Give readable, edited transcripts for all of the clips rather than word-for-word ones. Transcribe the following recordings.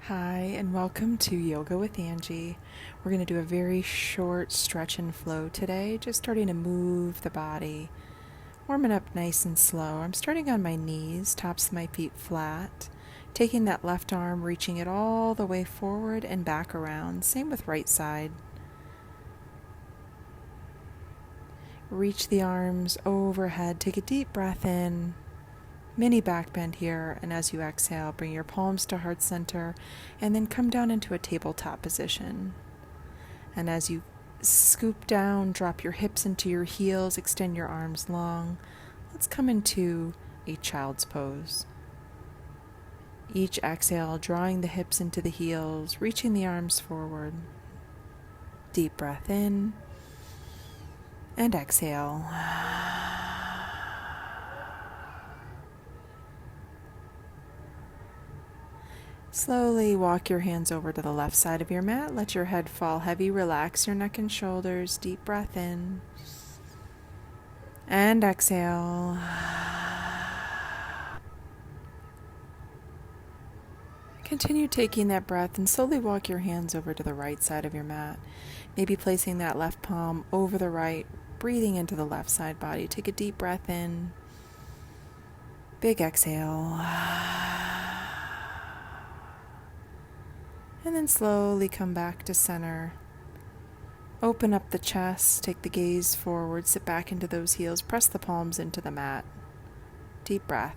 Hi, and welcome to Yoga with Angie. We're going to do a very short stretch and flow today, just starting to move the body, warming up nice and slow. I'm starting on my knees, tops of my feet flat, taking that left arm, reaching it all the way forward and back around. Same with right side. Reach the arms overhead, take a deep breath in. Mini back bend here, and as you exhale, bring your palms to heart center and then come down into a tabletop position. And as you scoop down, drop your hips into your heels, extend your arms long. Let's come into a child's pose. Each exhale, drawing the hips into the heels, reaching the arms forward. Deep breath in and exhale. Slowly walk your hands over to the left side of your mat. Let your head fall heavy. Relax your neck and shoulders. Deep breath in. And exhale. Continue taking that breath and slowly walk your hands over to the right side of your mat. Maybe placing that left palm over the right, breathing into the left side body. Take a deep breath in. Big exhale. And then slowly come back to center. Open up the chest, take the gaze forward, sit back into those heels, press the palms into the mat. Deep breath.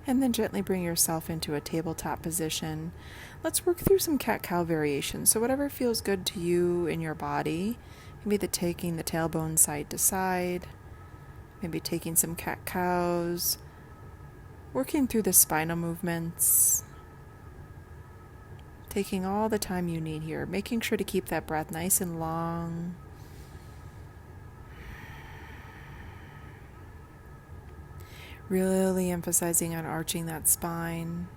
And then gently bring yourself into a tabletop position. Let's work through some cat-cow variations. So whatever feels good to you in your body, maybe taking the tailbone side to side, maybe taking some cat-cows, working through the spinal movements, taking all the time you need here, making sure to keep that breath nice and long. Really emphasizing on arching that spine.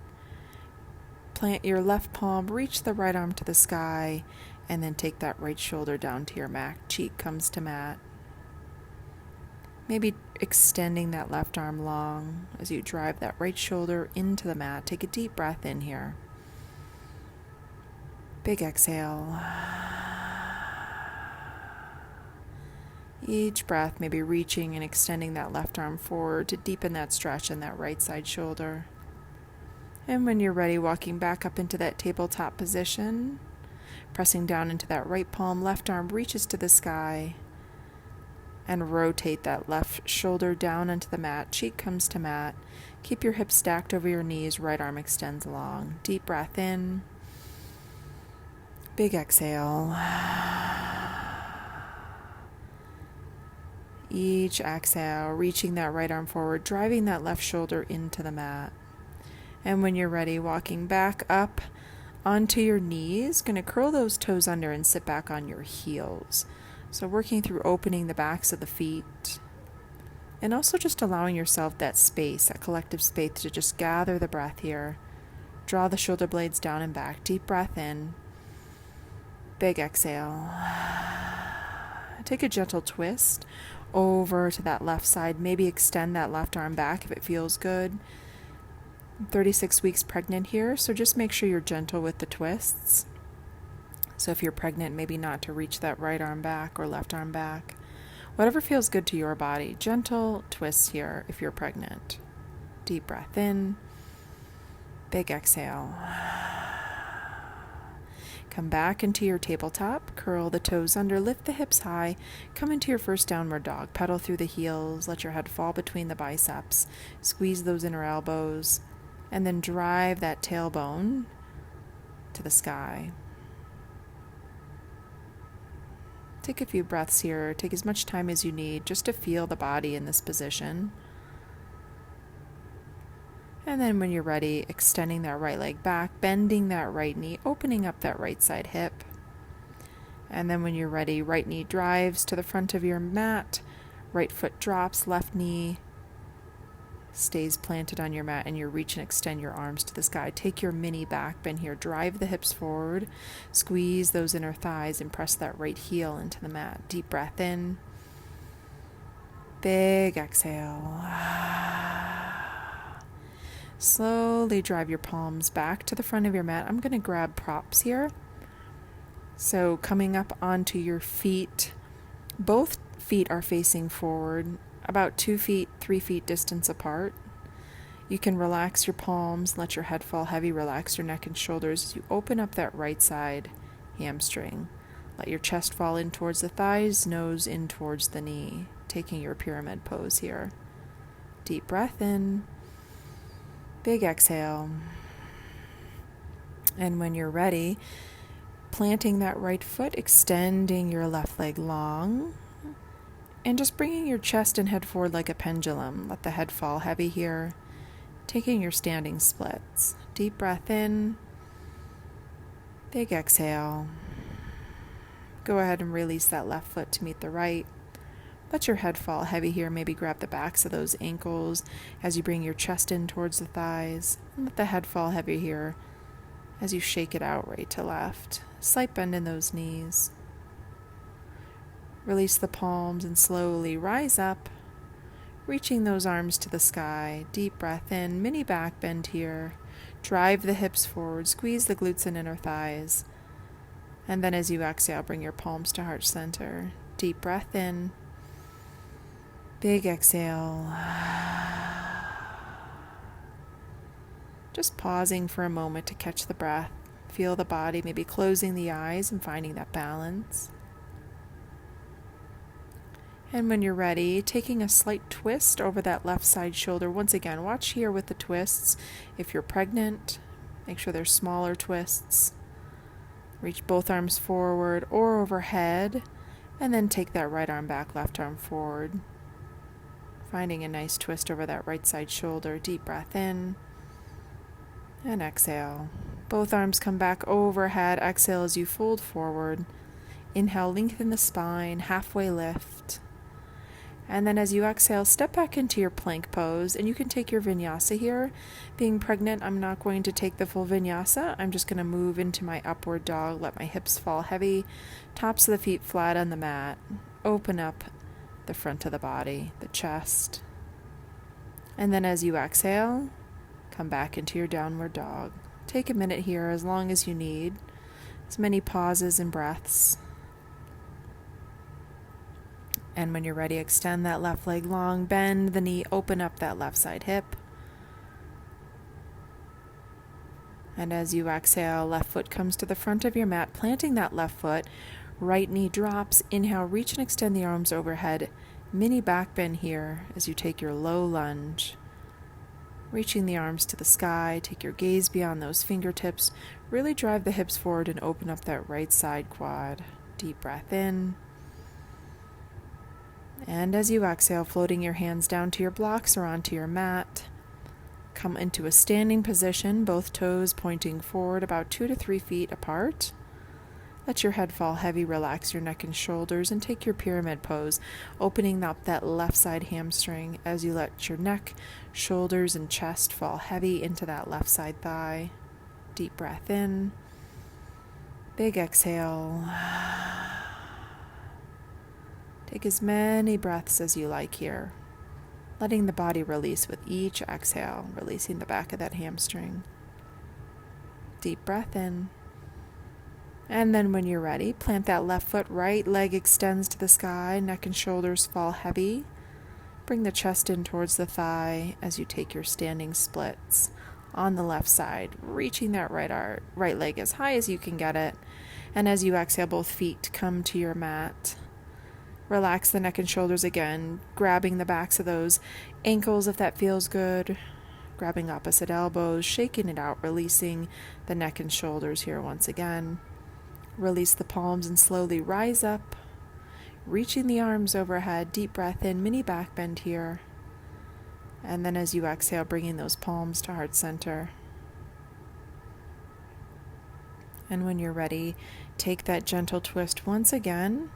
Plant your left palm, reach the right arm to the sky, and then take that right shoulder down to your mat. Cheek comes to mat. Maybe extending that left arm long as you drive that right shoulder into the mat. Take a deep breath in here. Big exhale. Each breath maybe reaching and extending that left arm forward to deepen that stretch in that right side shoulder. And when you're ready, walking back up into that tabletop position, pressing down into that right palm, left arm reaches to the sky. And rotate that left shoulder down onto the mat. Cheek comes to mat. Keep your hips stacked over your knees. Right arm extends long. Deep breath in. Big exhale. Each exhale, reaching that right arm forward, driving that left shoulder into the mat. And when you're ready, walking back up onto your knees. Going to curl those toes under and sit back on your heels. So working through opening the backs of the feet and also just allowing yourself that space, that collective space to just gather the breath here. Draw the shoulder blades down and back. Deep breath in. Big exhale. Take a gentle twist over to that left side. Maybe extend that left arm back if it feels good. 36 weeks pregnant here, so just make sure you're gentle with the twists. So if you're pregnant, maybe not to reach that right arm back or left arm back. Whatever feels good to your body. Gentle twists here if you're pregnant. Deep breath in. Big exhale. Come back into your tabletop. Curl the toes under. Lift the hips high. Come into your first downward dog. Pedal through the heels. Let your head fall between the biceps. Squeeze those inner elbows. And then drive that tailbone to the sky. Take a few breaths here. Take as much time as you need just to feel the body in this position. And then when you're ready, extending that right leg back, bending that right knee, opening up that right side hip. And then when you're ready, right knee drives to the front of your mat, right foot drops, left knee stays planted on your mat, and you reach and extend your arms to the sky. Take your mini back bend here, drive the hips forward, squeeze those inner thighs, and press that right heel into the mat. Deep breath in. Big exhale. Slowly drive your palms back to the front of your mat. I'm going to grab props here. So coming up onto your feet, both feet are facing forward, about 2 feet, 3 feet distance apart. You can relax your palms, let your head fall heavy, relax your neck and shoulders as you open up that right side hamstring. Let your chest fall in towards the thighs, nose in towards the knee, taking your pyramid pose here. Deep breath in, big exhale. And when you're ready, planting that right foot, extending your left leg long, and just bringing your chest and head forward like a pendulum. Let the head fall heavy here, taking your standing splits. Deep breath in, big exhale. Go ahead and release that left foot to meet the right. Let your head fall heavy here. Maybe grab the backs of those ankles as you bring your chest in towards the thighs. And let the head fall heavy here as you shake it out right to left. Slight bend in those knees. Release the palms and slowly rise up, reaching those arms to the sky. Deep breath in, mini back bend here. Drive the hips forward, squeeze the glutes and inner thighs. And then as you exhale, bring your palms to heart center. Deep breath in, big exhale. Just pausing for a moment to catch the breath. Feel the body, maybe closing the eyes and finding that balance. And when you're ready, taking a slight twist over that left side shoulder. Once again, watch here with the twists. If you're pregnant, make sure they're smaller twists. Reach both arms forward or overhead, and then take that right arm back, left arm forward. Finding a nice twist over that right side shoulder. Deep breath in, and exhale. Both arms come back overhead. Exhale as you fold forward. Inhale, lengthen the spine, halfway lift. And then as you exhale, step back into your plank pose, and you can take your vinyasa here. Being pregnant, I'm not going to take the full vinyasa. I'm just going to move into my upward dog, let my hips fall heavy, tops of the feet flat on the mat. Open up the front of the body, the chest. And then as you exhale, come back into your downward dog. Take a minute here, as long as you need, as many pauses and breaths. And when you're ready, extend that left leg long, bend the knee, open up that left side hip. And as you exhale, left foot comes to the front of your mat, planting that left foot, right knee drops. Inhale, reach and extend the arms overhead. Mini back bend here as you take your low lunge. Reaching the arms to the sky, take your gaze beyond those fingertips. Really drive the hips forward and open up that right side quad. Deep breath in. And as you exhale, floating your hands down to your blocks or onto your mat, come into a standing position, both toes pointing forward about 2 to 3 feet apart. Let your head fall heavy, relax your neck and shoulders, and take your pyramid pose, opening up that left side hamstring as you let your neck, shoulders, and chest fall heavy into that left side thigh. Deep breath in, big exhale. Take as many breaths as you like here, letting the body release with each exhale, releasing the back of that hamstring. Deep breath in. And then when you're ready, plant that left foot, right leg extends to the sky, neck and shoulders fall heavy. Bring the chest in towards the thigh as you take your standing splits on the left side, reaching that right leg as high as you can get it. And as you exhale, both feet come to your mat. Relax the neck and shoulders again, grabbing the backs of those ankles if that feels good. Grabbing opposite elbows, shaking it out, releasing the neck and shoulders here once again. Release the palms and slowly rise up, reaching the arms overhead. Deep breath in, mini back bend here. And then as you exhale, bringing those palms to heart center. And when you're ready, take that gentle twist once again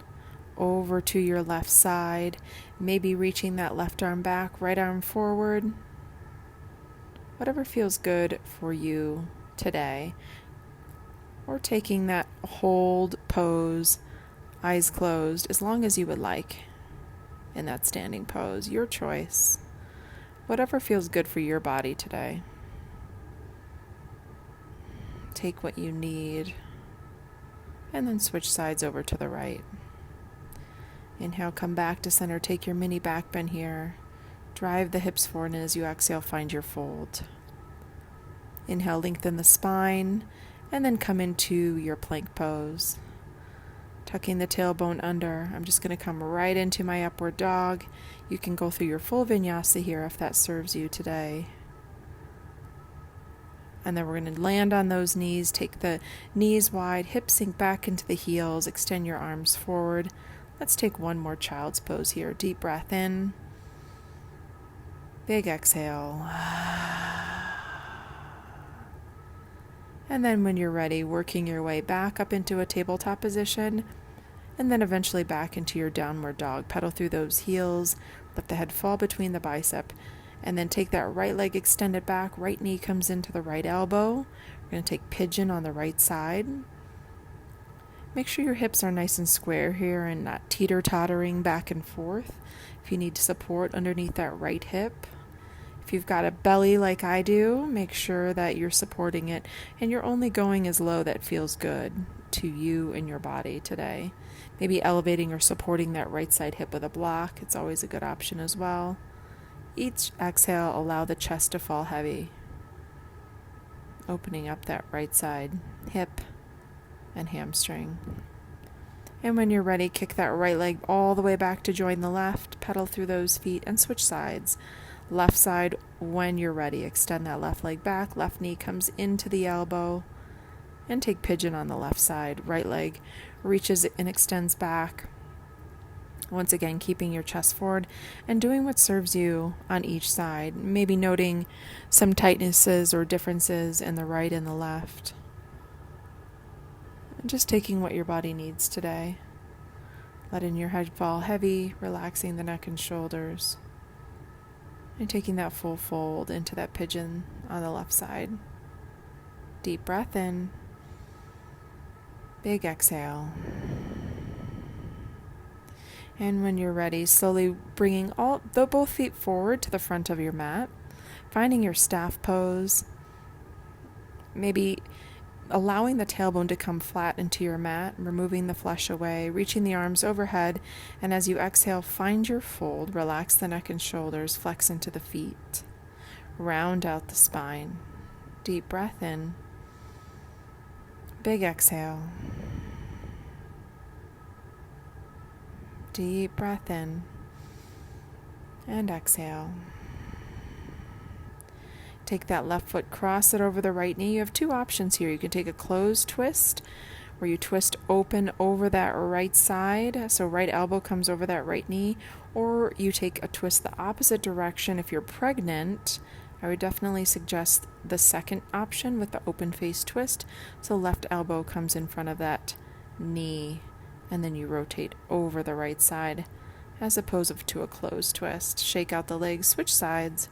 over to your left side, maybe reaching that left arm back, right arm forward. Whatever feels good for you today. Or taking that hold pose, eyes closed, as long as you would like in that standing pose. Your choice. Whatever feels good for your body today. Take what you need, and then switch sides over to the right. Inhale, come back to center. Take your mini back bend here. Drive the hips forward, and as you exhale, find your fold. Inhale, lengthen the spine, and then come into your plank pose. Tucking the tailbone under. I'm just going to come right into my upward dog. You can go through your full vinyasa here if that serves you today. And then we're going to land on those knees. Take the knees wide, hips sink back into the heels, extend your arms forward. Let's take one more child's pose here. Deep breath in. Big exhale. And then when you're ready, working your way back up into a tabletop position, and then eventually back into your downward dog. Pedal through those heels, let the head fall between the bicep, and then take that right leg extended back, right knee comes into the right elbow. We're going to take pigeon on the right side. Make sure your hips are nice and square here and not teeter-tottering back and forth. If you need support underneath that right hip. If you've got a belly like I do, make sure that you're supporting it and you're only going as low that feels good to you and your body today. Maybe elevating or supporting that right side hip with a block. It's always a good option as well. Each exhale, allow the chest to fall heavy. Opening up that right side hip and hamstring. And when you're ready, kick that right leg all the way back to join the left. Pedal through those feet and switch sides. Left side when you're ready. Extend that left leg back. Left knee comes into the elbow. And take pigeon on the left side. Right leg reaches and extends back. Once again, keeping your chest forward and doing what serves you on each side. Maybe noting some tightnesses or differences in the right and the left. And just taking what your body needs today. Letting your head fall heavy, relaxing the neck and shoulders. And taking that full fold into that pigeon on the left side. Deep breath in. Big exhale. And when you're ready, slowly bringing both feet forward to the front of your mat. Finding your staff pose. Maybe allowing the tailbone to come flat into your mat, removing the flesh away, reaching the arms overhead, and as you exhale, find your fold, relax the neck and shoulders, flex into the feet, round out the spine. Deep breath in, big exhale, deep breath in, and exhale. Take that left foot, cross it over the right knee. You have two options here. You can take a closed twist where you twist open over that right side, so right elbow comes over that right knee, or you take a twist the opposite direction. If you're pregnant, I would definitely suggest the second option with the open face twist, so left elbow comes in front of that knee, and then you rotate over the right side as opposed to a closed twist. Shake out the legs, switch sides.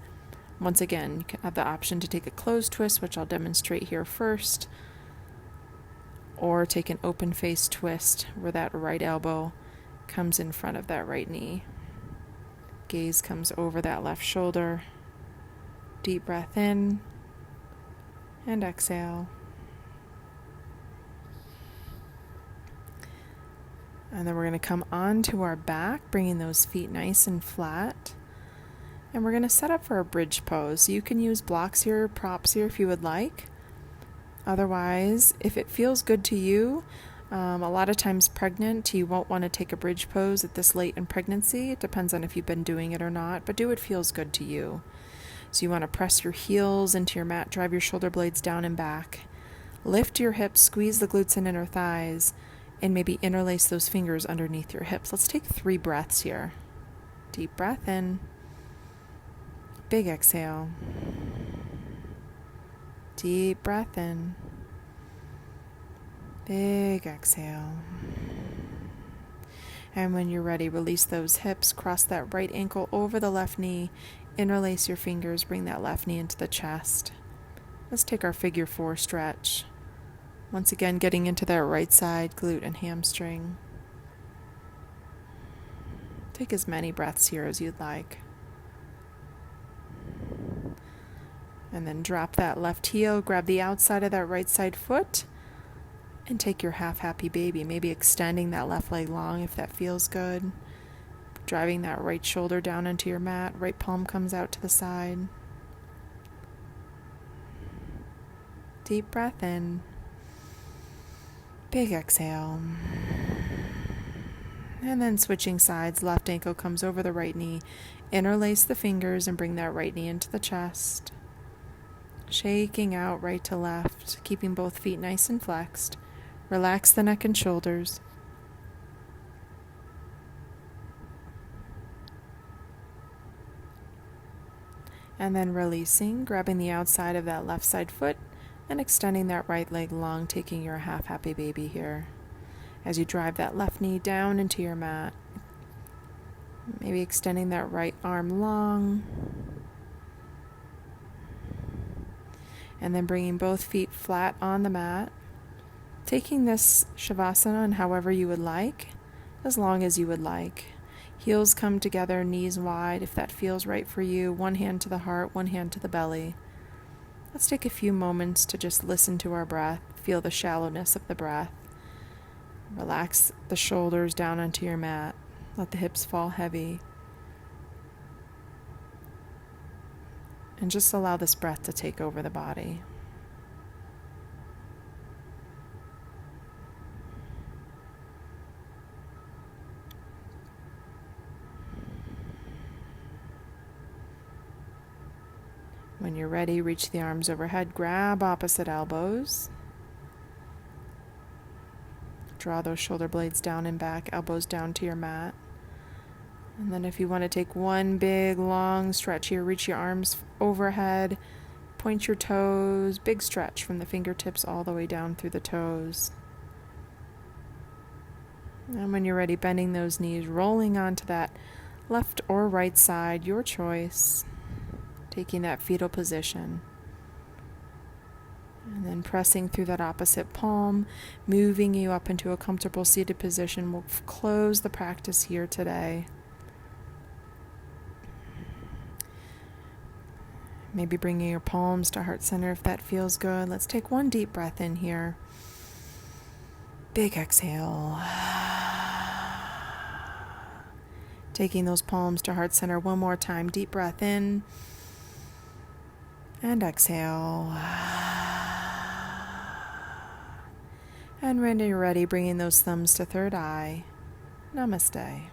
Once again, you can have the option to take a closed twist, which I'll demonstrate here first, or take an open face twist where that right elbow comes in front of that right knee. Gaze comes over that left shoulder. Deep breath in and exhale. And then we're going to come onto our back, bringing those feet nice and flat. And we're going to set up for a bridge pose. You can use blocks here, props here if you would like. Otherwise, if it feels good to you, a lot of times pregnant, you won't want to take a bridge pose at this late in pregnancy. It depends on if you've been doing it or not, but do what feels good to you. So you want to press your heels into your mat, drive your shoulder blades down and back. Lift your hips, squeeze the glutes and inner thighs, and maybe interlace those fingers underneath your hips. Let's take 3 breaths here. Deep breath in. Big exhale. Deep breath in. Big exhale. And when you're ready, release those hips, cross that right ankle over the left knee, interlace your fingers, bring that left knee into the chest. Let's take our figure 4 stretch. Once again, getting into that right side, glute and hamstring. Take as many breaths here as you'd like. And then drop that left heel, grab the outside of that right side foot, and take your half happy baby, maybe extending that left leg long if that feels good. Driving that right shoulder down into your mat, right palm comes out to the side. Deep breath in. Big exhale. And then switching sides, left ankle comes over the right knee. Interlace the fingers and bring that right knee into the chest. Shaking out right to left, keeping both feet nice and flexed. Relax the neck and shoulders. And then releasing, grabbing the outside of that left side foot and extending that right leg long, taking your half happy baby here. As you drive that left knee down into your mat, maybe extending that right arm long. And then bringing both feet flat on the mat. Taking this Shavasana in however you would like, as long as you would like. Heels come together, knees wide, if that feels right for you. One hand to the heart, one hand to the belly. Let's take a few moments to just listen to our breath, feel the shallowness of the breath. Relax the shoulders down onto your mat. Let the hips fall heavy. And just allow this breath to take over the body. When you're ready, reach the arms overhead, grab opposite elbows. Draw those shoulder blades down and back, elbows down to your mat. And then if you want to take one big long stretch here, reach your arms overhead, point your toes, big stretch from the fingertips all the way down through the toes. And when you're ready, bending those knees, rolling onto that left or right side, your choice. Taking that fetal position. And then pressing through that opposite palm, moving you up into a comfortable seated position. We'll close the practice here today. Maybe bringing your palms to heart center if that feels good. Let's take one deep breath in here. Big exhale. Taking those palms to heart center one more time. Deep breath in. And exhale. And when you're ready, bringing those thumbs to third eye. Namaste.